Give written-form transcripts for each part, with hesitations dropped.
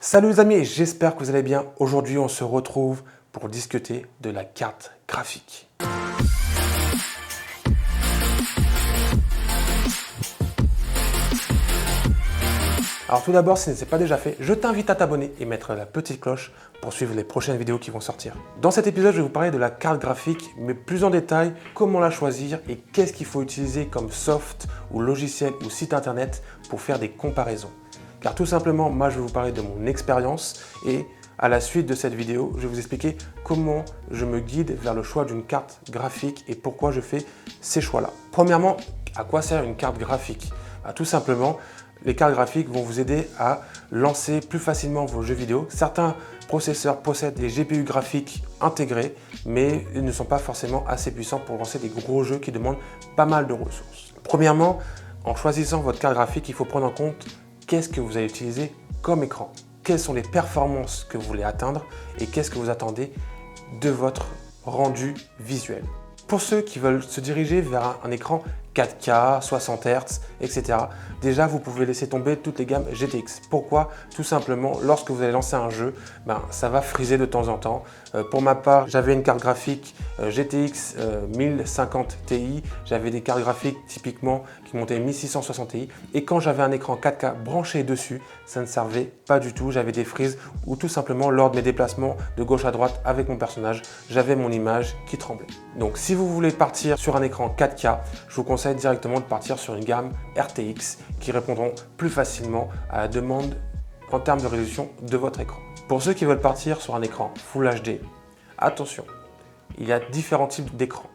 Salut les amis, j'espère que vous allez bien. Aujourd'hui, on se retrouve pour discuter de la carte graphique. Alors tout d'abord, si ce n'est pas déjà fait, je t'invite à t'abonner et mettre la petite cloche pour suivre les prochaines vidéos qui vont sortir. Dans cet épisode, je vais vous parler de la carte graphique, mais plus en détail, comment la choisir et qu'est-ce qu'il faut utiliser comme soft ou logiciel ou site internet pour faire des comparaisons. Car tout simplement, moi je vais vous parler de mon expérience et à la suite de cette vidéo, je vais vous expliquer comment je me guide vers le choix d'une carte graphique et pourquoi je fais ces choix-là. Premièrement, à quoi sert une carte graphique? Tout simplement, les cartes graphiques vont vous aider à lancer plus facilement vos jeux vidéo. Certains processeurs possèdent des GPU graphiques intégrés, mais ils ne sont pas forcément assez puissants pour lancer des gros jeux qui demandent pas mal de ressources. Premièrement, en choisissant votre carte graphique, il faut prendre en compte qu'est-ce que vous allez utiliser comme écran, quelles sont les performances que vous voulez atteindre et qu'est-ce que vous attendez de votre rendu visuel. Pour ceux qui veulent se diriger vers un écran 4K, 60 Hz, etc. Déjà, vous pouvez laisser tomber toutes les gammes GTX. Pourquoi? Tout simplement, lorsque vous allez lancer un jeu, ça va friser de temps en temps. Pour ma part, j'avais une carte graphique GTX 1050 Ti. J'avais des cartes graphiques typiquement qui montaient 1660 Ti. Et quand j'avais un écran 4K branché dessus, ça ne servait pas du tout. J'avais des frises ou tout simplement, lors de mes déplacements de gauche à droite avec mon personnage, j'avais mon image qui tremblait. Donc, si vous voulez partir sur un écran 4K, je vous conseille directement de partir sur une gamme RTX qui répondront plus facilement à la demande en termes de résolution de votre écran. Pour ceux qui veulent partir sur un écran Full HD, attention, il y a différents types d'écrans.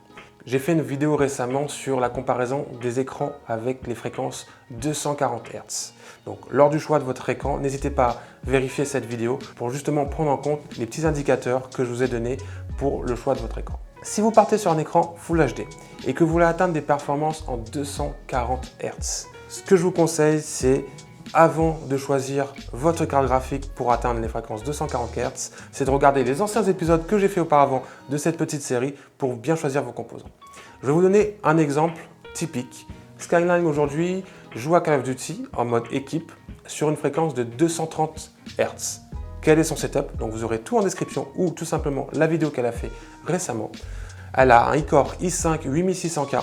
J'ai fait une vidéo récemment sur la comparaison des écrans avec les fréquences 240 Hz. Donc lors du choix de votre écran, n'hésitez pas à vérifier cette vidéo pour justement prendre en compte les petits indicateurs que je vous ai donnés pour le choix de votre écran. Si vous partez sur un écran Full HD et que vous voulez atteindre des performances en 240 Hz, ce que je vous conseille, c'est avant de choisir votre carte graphique pour atteindre les fréquences 240 Hz, c'est de regarder les anciens épisodes que j'ai fait auparavant de cette petite série pour bien choisir vos composants. Je vais vous donner un exemple typique. Skyline aujourd'hui joue à Call of Duty en mode équipe sur une fréquence de 230 Hz. Quel est son setup? Donc vous aurez tout en description ou tout simplement la vidéo qu'elle a fait récemment. Elle a un iCore i5 8600K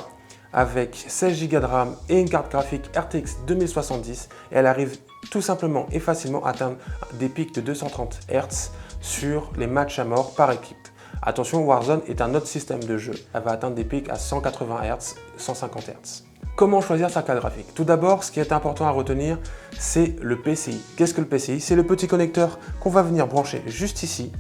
avec 16 Go de RAM et une carte graphique RTX 2070 et elle arrive tout simplement et facilement à atteindre des pics de 230 Hz sur les matchs à mort par équipe. Attention, Warzone est un autre système de jeu. Elle va atteindre des pics à 180 Hz, 150 Hz. Comment choisir sa carte graphique? Tout d'abord, ce qui est important à retenir, c'est le PCI. Qu'est-ce que le PCI? C'est le petit connecteur qu'on va venir brancher juste ici.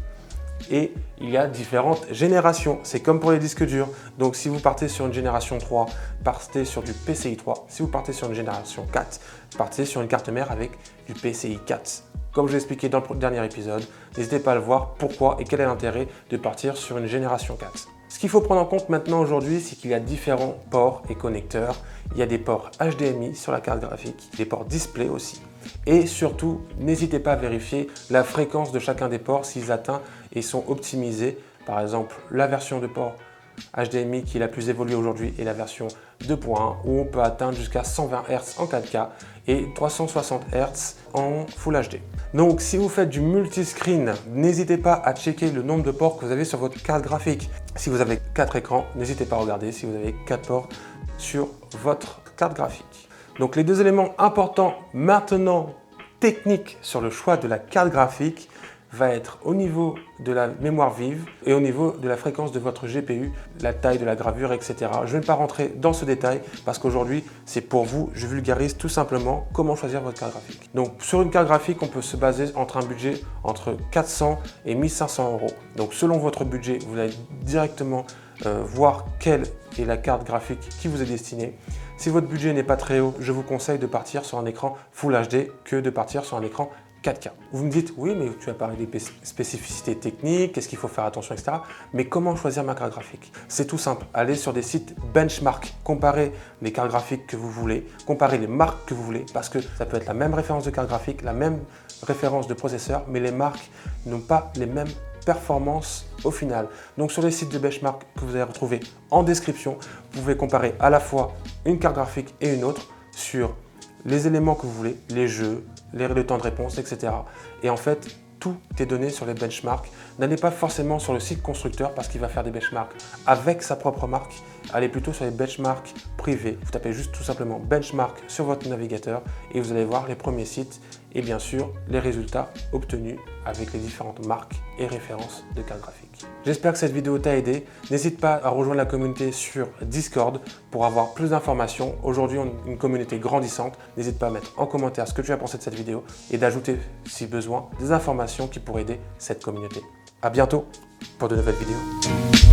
Et il y a différentes générations. C'est comme pour les disques durs. Donc si vous partez sur une génération 3, partez sur du PCI 3. Si vous partez sur une génération 4, partez sur une carte mère avec du PCI 4. Comme je l'ai expliqué dans le dernier épisode, n'hésitez pas à le voir pourquoi et quel est l'intérêt de partir sur une génération 4. Ce qu'il faut prendre en compte maintenant aujourd'hui, c'est qu'il y a différents ports et connecteurs. Il y a des ports HDMI sur la carte graphique, des ports display aussi. Et surtout, n'hésitez pas à vérifier la fréquence de chacun des ports s'ils atteignent et sont optimisés. Par exemple, la version de port HDMI qui est la plus évoluée aujourd'hui est la version 2.1 où on peut atteindre jusqu'à 120 Hz en 4K et 360 Hz en Full HD. Donc si vous faites du multiscreen, n'hésitez pas à checker le nombre de ports que vous avez sur votre carte graphique. Si vous avez 4 écrans, n'hésitez pas à regarder si vous avez 4 ports sur votre carte graphique. Donc les deux éléments importants maintenant techniques sur le choix de la carte graphique va être au niveau de la mémoire vive et au niveau de la fréquence de votre GPU, la taille de la gravure, etc. Je ne vais pas rentrer dans ce détail parce qu'aujourd'hui, c'est pour vous, je vulgarise tout simplement comment choisir votre carte graphique. Donc sur une carte graphique, on peut se baser entre un budget entre 400 et 1500 euros. Donc selon votre budget, vous allez directement voir quelle est la carte graphique qui vous est destinée. Si votre budget n'est pas très haut, je vous conseille de partir sur un écran Full HD que de partir sur un écran 4K. Vous me dites, oui, mais tu as parlé des spécificités techniques, qu'est-ce qu'il faut faire attention, etc. Mais comment choisir ma carte graphique? C'est tout simple. Allez sur des sites benchmark, comparez les cartes graphiques que vous voulez, comparez les marques que vous voulez, parce que ça peut être la même référence de carte graphique, la même référence de processeur, mais les marques n'ont pas les mêmes performances au final. Donc sur les sites de benchmark que vous allez retrouver en description, vous pouvez comparer à la fois une carte graphique et une autre sur les éléments que vous voulez, les jeux, le temps de réponse, etc. Et en fait, tout est donné sur les benchmarks. N'allez pas forcément sur le site constructeur parce qu'il va faire des benchmarks avec sa propre marque. Allez plutôt sur les benchmarks privés. Vous tapez juste tout simplement benchmark sur votre navigateur et vous allez voir les premiers sites et bien sûr les résultats obtenus avec les différentes marques et références de cartes graphiques. J'espère que cette vidéo t'a aidé. N'hésite pas à rejoindre la communauté sur Discord pour avoir plus d'informations. Aujourd'hui, on a une communauté grandissante. N'hésite pas à mettre en commentaire ce que tu as pensé de cette vidéo et d'ajouter, si besoin, des informations qui pourraient aider cette communauté. À bientôt pour de nouvelles vidéos.